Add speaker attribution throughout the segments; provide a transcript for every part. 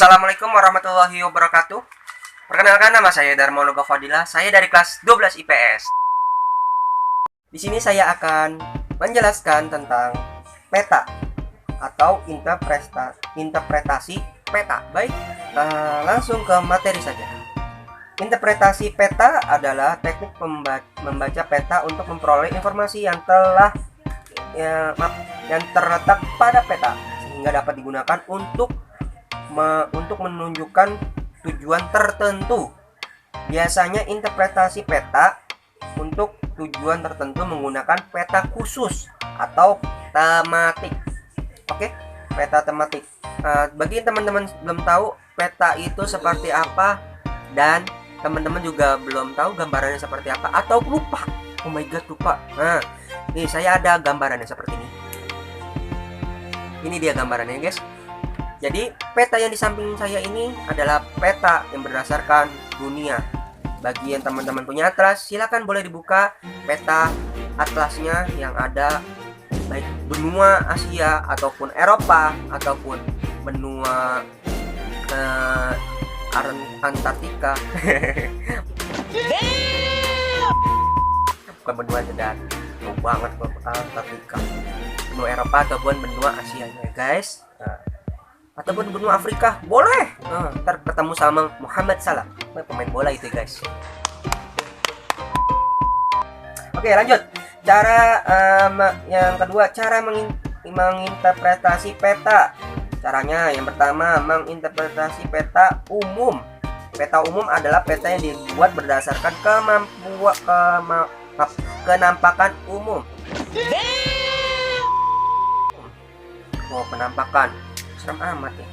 Speaker 1: Assalamualaikum warahmatullahi wabarakatuh. Perkenalkan, nama saya Darmologa Fadila. Saya dari kelas 12 IPS. Di sini saya akan menjelaskan tentang peta atau interpretasi peta. Baik, langsung ke materi saja. Interpretasi peta adalah teknik membaca peta untuk memperoleh informasi yang terletak pada peta sehingga dapat digunakan untuk menunjukkan tujuan tertentu. Biasanya interpretasi peta untuk tujuan tertentu menggunakan peta khusus atau tematik. Oke, peta tematik. Bagi teman-teman belum tahu peta itu seperti apa dan teman-teman juga belum tahu gambarannya seperti apa atau lupa. Oh my god, lupa. Nah, nih saya ada gambarannya seperti ini. Ini dia gambarannya, guys. Jadi peta yang di samping saya ini adalah peta yang berdasarkan dunia. Bagi yang teman-teman punya atlas, silakan boleh dibuka peta atlasnya yang ada baik benua Asia ataupun Eropa ataupun benua Antartika. Bukan benua dan jauh banget ke Antartika. Benua Eropa ataupun benua Asia ya guys. Ataupun benua Afrika boleh. Ntar ketemu sama Muhammad Salah, pemain bola itu guys. Oke, lanjut. Cara yang kedua, cara menginterpretasi peta. Caranya yang pertama, menginterpretasi peta umum. Peta umum adalah peta yang dibuat berdasarkan kenampakan umum. Penampakan serem amat ya.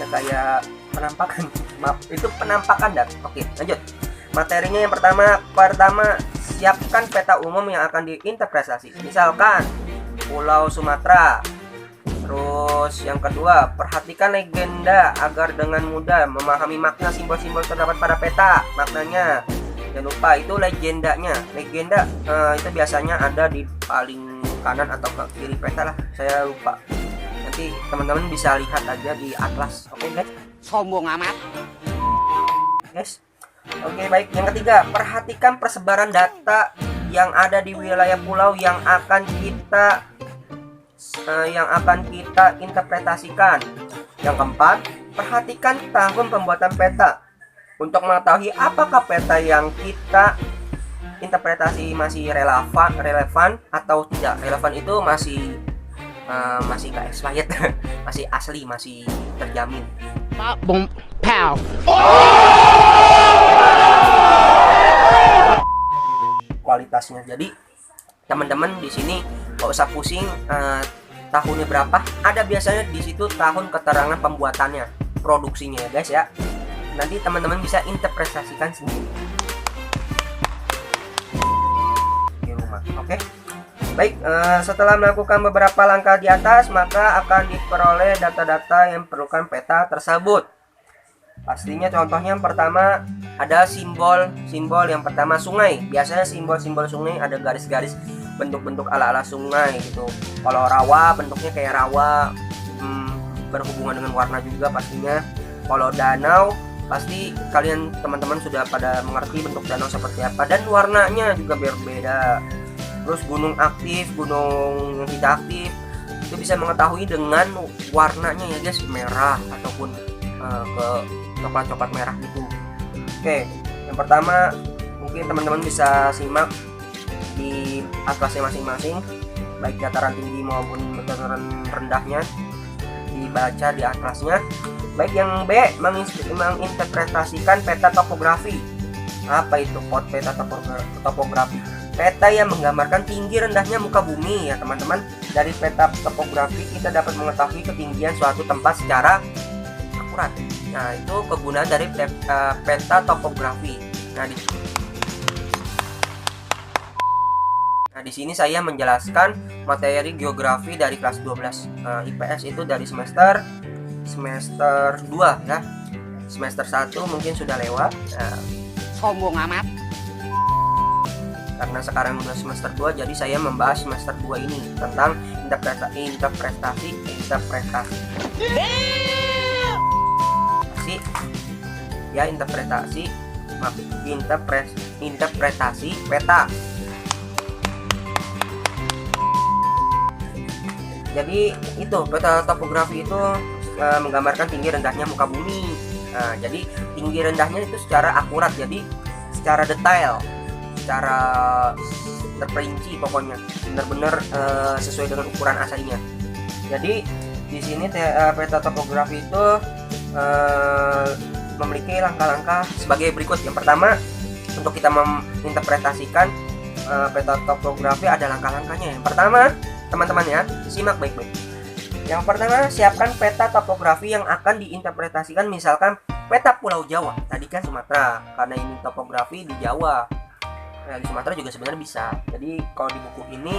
Speaker 1: Nah, kayak penampakan. Maaf, itu penampakan dan. Oke, lanjut. Materinya yang pertama siapkan peta umum yang akan diinterpretasi. Misalkan Pulau Sumatera. Terus yang kedua, perhatikan legenda agar dengan mudah memahami makna simbol-simbol terdapat pada peta. Maknanya jangan lupa itu legendanya. Legenda itu biasanya ada di paling kanan atau ke kiri peta lah. Saya lupa. Nanti teman-teman bisa lihat aja di atlas. Oke guys.
Speaker 2: Sombong amat.
Speaker 1: Guys. Oke, baik. Yang ketiga, perhatikan persebaran data yang ada di wilayah pulau yang akan kita interpretasikan. Yang keempat, perhatikan tahun pembuatan peta untuk mengetahui apakah peta yang kita interpretasi masih relevan atau tidak. Relevan itu masih nggak expired, masih asli, masih terjamin.
Speaker 2: Boom, pow.
Speaker 1: Kualitasnya. Jadi teman-teman di sini nggak usah pusing tahunnya berapa. Ada biasanya di situ tahun keterangan pembuatannya, produksinya ya guys ya. Nanti teman-teman bisa interpretasikan sendiri di rumah. Oke. Baik, setelah melakukan beberapa langkah di atas, maka akan diperoleh data-data yang perlukan peta tersebut. Pastinya contohnya yang pertama ada simbol yang pertama sungai. Biasanya simbol-simbol sungai ada garis-garis bentuk-bentuk ala-ala sungai gitu. Kalau rawa bentuknya kayak rawa, berhubungan dengan warna juga pastinya. Kalau danau pasti kalian teman-teman sudah pada mengerti bentuk danau seperti apa dan warnanya juga berbeda. Terus gunung aktif, gunung yang tidak aktif itu bisa mengetahui dengan warnanya ya guys, merah ataupun ke coklat-coklat merah gitu. Oke, yang pertama mungkin teman-teman bisa simak di atlasnya masing-masing, baik dataran tinggi maupun dataran rendahnya dibaca di atlasnya. Baik, yang B, menginterpretasikan peta topografi. Apa itu peta topografi? Peta yang menggambarkan tinggi rendahnya muka bumi ya teman-teman. Dari peta topografi kita dapat mengetahui ketinggian suatu tempat secara akurat. Nah, itu kegunaan dari peta topografi. Nah, di sini saya menjelaskan materi geografi dari kelas 12 IPS itu dari semester 2 ya. Semester 1 mungkin sudah lewat.
Speaker 2: Sombong amat.
Speaker 1: Karena sekarang udah semester 2, jadi saya membahas semester 2 ini tentang interpretasi. ya interpretasi peta. Jadi itu peta topografi itu menggambarkan tinggi rendahnya muka bumi. Nah, jadi tinggi rendahnya itu secara akurat, jadi secara detail, secara terperinci, pokoknya benar-benar sesuai dengan ukuran aslinya. Jadi di sini peta topografi itu memiliki langkah-langkah sebagai berikut. Yang pertama, untuk kita menginterpretasikan peta topografi ada langkah-langkahnya. Yang pertama, teman-teman ya, simak baik-baik. Yang pertama, siapkan peta topografi yang akan diinterpretasikan. Misalkan peta Pulau Jawa, tadi kan Sumatera, karena ini topografi di Jawa. Nah, di Sumatera juga sebenarnya bisa. Jadi kalau di buku ini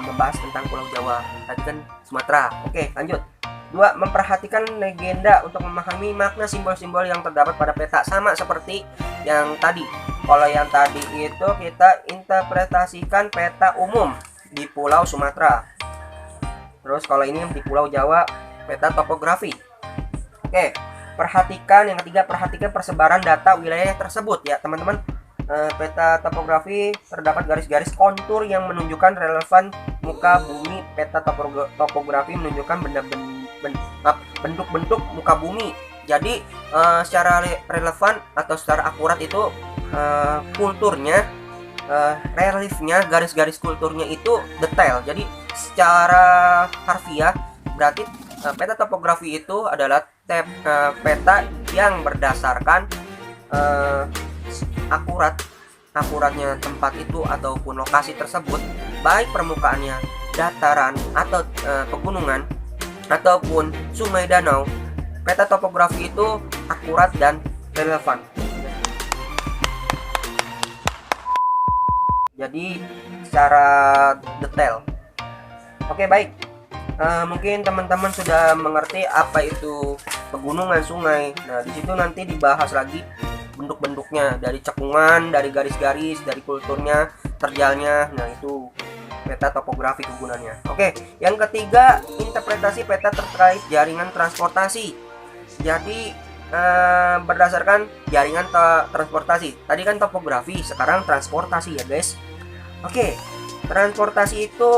Speaker 1: membahas tentang Pulau Jawa, tadi kan Sumatera. Oke, lanjut. 2. Memperhatikan legenda untuk memahami makna simbol-simbol yang terdapat pada peta. Sama seperti yang tadi. Kalau yang tadi itu kita interpretasikan peta umum di Pulau Sumatera. Terus kalau ini di Pulau Jawa, peta topografi. Oke, perhatikan yang ketiga, perhatikan persebaran data wilayah tersebut ya teman-teman. Peta topografi terdapat garis-garis kontur yang menunjukkan relevan muka bumi. Peta topografi menunjukkan bentuk-bentuk muka bumi. Jadi secara relevan atau secara akurat itu kulturnya, reliefnya, garis-garis kulturnya itu detail. Jadi secara harfiah berarti peta topografi itu adalah peta yang berdasarkan akuratnya tempat itu ataupun lokasi tersebut, baik permukaannya dataran atau pegunungan ataupun sungai danau. Peta topografi itu akurat dan relevan. Jadi secara detail. Oke, baik. Mungkin teman-teman sudah mengerti apa itu pegunungan, sungai. Nah, di situ nanti dibahas lagi bentuk-bentuknya, dari cekungan, dari garis-garis, dari kulturnya, terjalnya. Nah, itu peta topografi kegunaannya. Oke, yang ketiga, interpretasi peta terkait jaringan transportasi. Jadi berdasarkan jaringan transportasi. Tadi kan topografi, sekarang transportasi ya guys. Oke, transportasi itu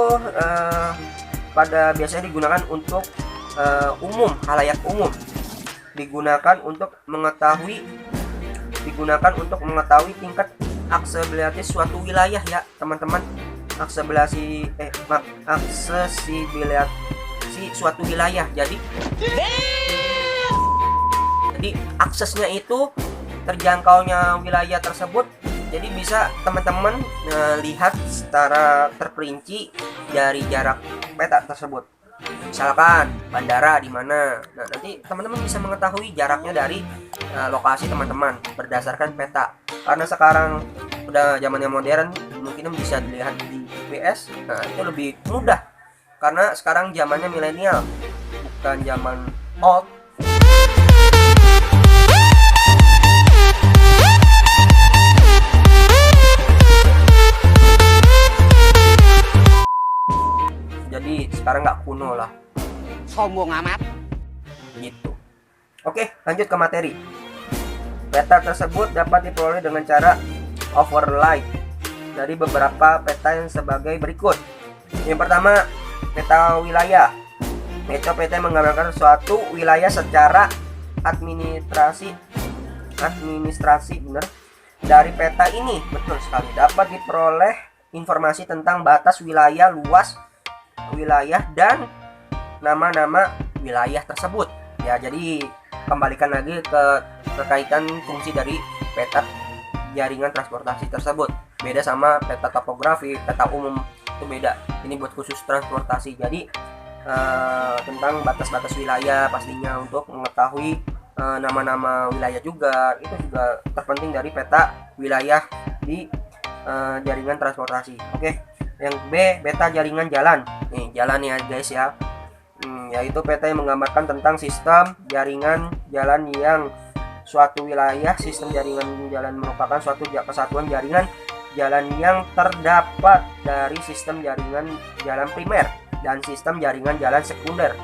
Speaker 1: biasanya digunakan untuk umum, halayak umum. Digunakan untuk mengetahui tingkat aksesibilitas suatu wilayah ya teman-teman. Aksesibilasi suatu wilayah. Jadi aksesnya itu terjangkaunya wilayah tersebut. Jadi bisa teman-teman lihat secara terperinci dari jarak peta tersebut. Misalkan bandara di mana. Nah, nanti teman-teman bisa mengetahui jaraknya dari lokasi teman-teman berdasarkan peta. Karena sekarang udah zamannya modern, mungkin bisa dilihat di GPS. Nah, itu lebih mudah. Karena sekarang zamannya milenial, bukan zaman old. Jadi sekarang nggak kuno lah.
Speaker 2: Sombong amat.
Speaker 1: Gitu. Oke, lanjut ke materi. Peta tersebut dapat diperoleh dengan cara overlay dari beberapa peta yang sebagai berikut. Yang pertama, peta wilayah. Peta menggambarkan suatu wilayah secara administrasi benar. Dari peta ini, betul sekali, dapat diperoleh informasi tentang batas wilayah, luas wilayah, dan nama-nama wilayah tersebut. Ya, jadi kembalikan lagi ke terkaitan fungsi dari peta jaringan transportasi tersebut. Beda sama peta topografi, peta umum itu beda. Ini buat khusus transportasi. Jadi tentang batas-batas wilayah pastinya untuk mengetahui nama-nama wilayah juga. Itu juga terpenting dari peta wilayah di jaringan transportasi. Oke. Yang B, peta jaringan jalan. Nih, jalan ya guys ya. Yaitu peta yang menggambarkan tentang sistem jaringan jalan yang suatu wilayah. Sistem jaringan jalan merupakan suatu kesatuan jaringan jalan yang terdapat dari sistem jaringan jalan primer dan sistem jaringan jalan sekunder.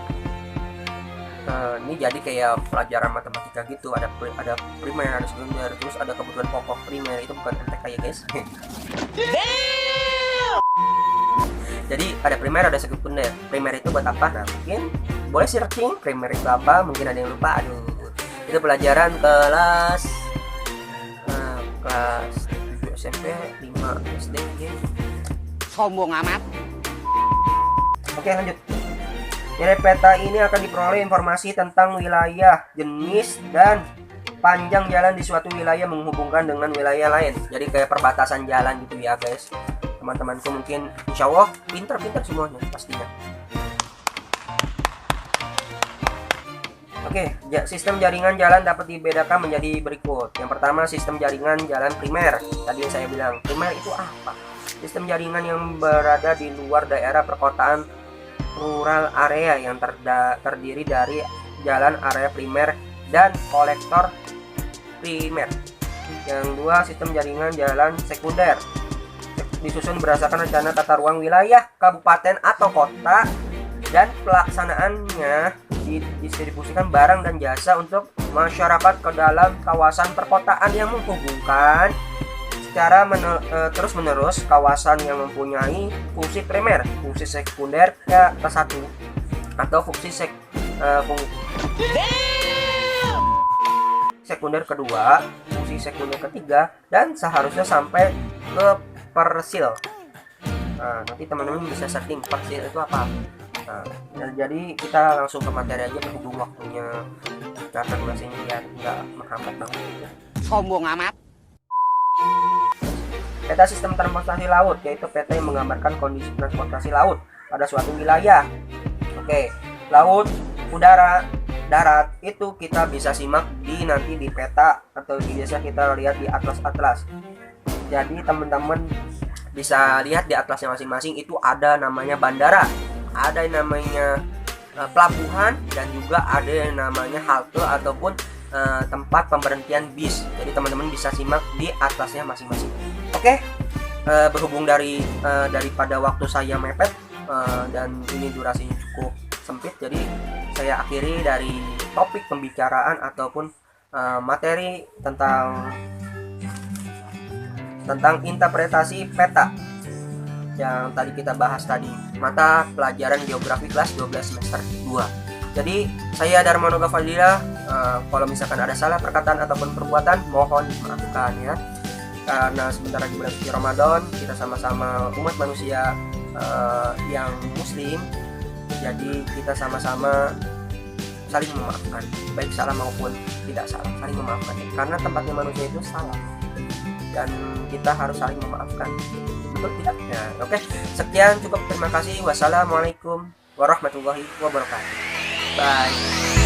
Speaker 1: Ini jadi kayak pelajaran matematika gitu, ada primer, ada sekunder, terus ada kebutuhan pokok primer. Itu bukan MTK ya guys. Jadi ada primer, ada sekunder. Primer itu buat apa? Nah, mungkin boleh searching primer itu apa, mungkin ada yang lupa. Aduh, itu pelajaran kelas 7 SMP, 5 SD ya.
Speaker 2: Sombong amat.
Speaker 1: Oke, lanjut. Dari peta ini akan diperoleh informasi tentang wilayah, jenis, dan panjang jalan di suatu wilayah menghubungkan dengan wilayah lain. Jadi kayak perbatasan jalan gitu ya guys. Teman-temanku mungkin insya Allah pinter-pinter semuanya pastinya. Oke, sistem jaringan jalan dapat dibedakan menjadi berikut. Yang pertama, sistem jaringan jalan primer. Tadi yang saya bilang, primer itu apa? Sistem jaringan yang berada di luar daerah perkotaan, rural area yang terdiri dari jalan area primer dan kolektor primer. Yang dua, sistem jaringan jalan sekunder disusun berdasarkan rencana tata ruang wilayah kabupaten atau kota dan pelaksanaannya didistribusikan barang dan jasa untuk masyarakat ke dalam kawasan perkotaan yang menghubungkan secara terus menerus kawasan yang mempunyai fungsi primer, fungsi sekunder ya ke-1 atau fungsi sekunder kedua, fungsi sekunder ketiga, dan seharusnya sampai ke persil. Nah, nanti teman-teman bisa searching persil itu apa. Nah, jadi kita langsung ke materi aja berhubung waktunya karena durasinya biar nggak menghambat banget.
Speaker 2: Sombong amat.
Speaker 1: Peta sistem transportasi laut, yaitu peta yang menggambarkan kondisi transportasi laut pada suatu wilayah. Oke, laut, udara, darat itu kita bisa simak nanti di peta atau biasa kita lihat di atlas-atlas. Jadi teman-teman bisa lihat di atlasnya masing-masing itu ada namanya bandara, ada yang namanya pelabuhan, dan juga ada yang namanya halte ataupun tempat pemberhentian bis. Jadi teman-teman bisa simak di atlasnya masing-masing. Oke, berhubung daripada waktu saya mepet dan ini durasinya cukup sempit, jadi saya akhiri dari topik pembicaraan ataupun materi tentang interpretasi peta yang tadi kita bahas tadi, mata pelajaran geografi kelas 12 semester 2. Jadi saya Darmanoga Fadila, kalau misalkan ada salah perkataan ataupun perbuatan mohon dimaafkan ya, karena sebentar lagi bulan suci Ramadan, kita sama-sama umat manusia yang muslim, jadi kita sama-sama saling memaafkan, baik salah maupun tidak salah, saling memaafkan karena tempatnya manusia itu salah dan kita harus saling memaafkan, betul tidak? Ya, oke, sekian cukup, terima kasih. Wassalamualaikum warahmatullahi wabarakatuh. Bye.